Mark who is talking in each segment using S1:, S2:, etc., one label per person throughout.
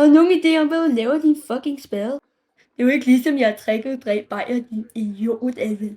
S1: Har du nogen idé om, hvad du laver din fucking spade? Det er jo ikke ligesom, jeg har trækket dræb bajer, din idiot, altså.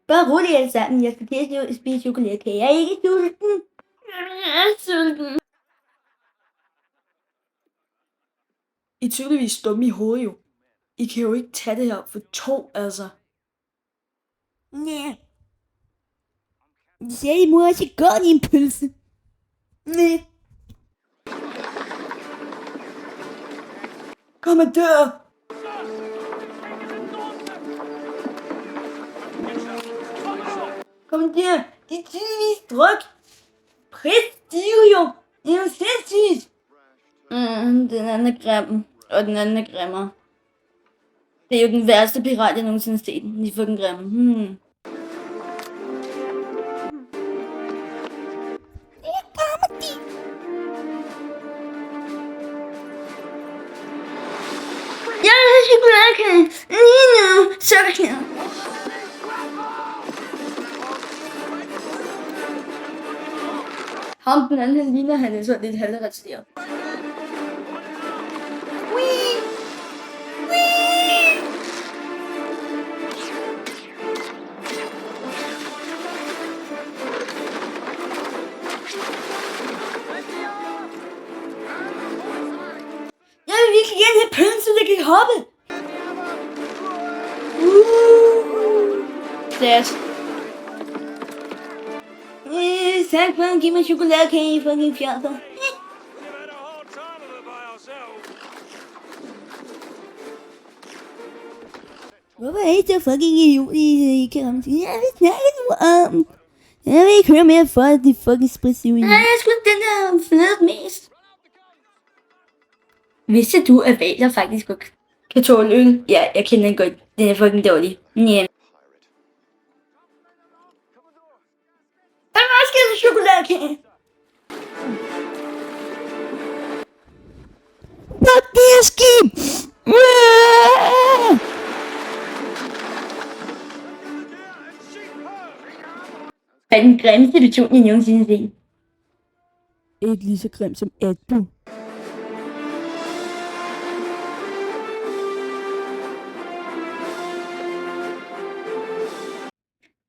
S1: Bare rolig alle sammen, jeg skal til at spise chokoladekage. Jeg er ikke sulten. Jeg er sulten. I er tydeligvis dumme i hovedet jo. I kan jo ikke tage det her for 2, altså. Næh. De sagde, I må også godt i en pølse. Næh. Kommandør! Kommandør, det er tydeligvis druk. Prestige. Det er jo sindssygt. Den anden er grim, og den anden er grimmere. Det er jo den værste pirat, jeg nogensinde har set. De er fucking grimme. Jeg vil have chokoladekage. Lige nu. Sukkerknæder. Ham den anden, han ligner, han er så lidt halvresteret. Jeg vil virkelig gerne have pølse, så jeg kan hoppe. Sat. Tak for at give mig chokoladekage, fucking fjolser. Hvorfor er I så fucking idiot, I kan ramme til? Jeg vil snakke nu om. Jeg vil ikke høre mere for, at de fucking spritsivende. Nej, jeg skulle den der flødet mest. Vidste du, at valer faktisk godt kan tåle øl? Ja, jeg kender den godt. Den er fucking dårlig. Yeah. Jeg skal have chokoladekage. Fuck det her skib! Hvad er den grimmeste person, jeg nogensinde har set? Ikke lige så grim som Adbo.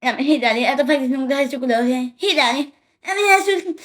S1: Jamen helt ærligt, er der faktisk nogen, der har chokolade her? Helt ærligt. Jamen jeg er sulten.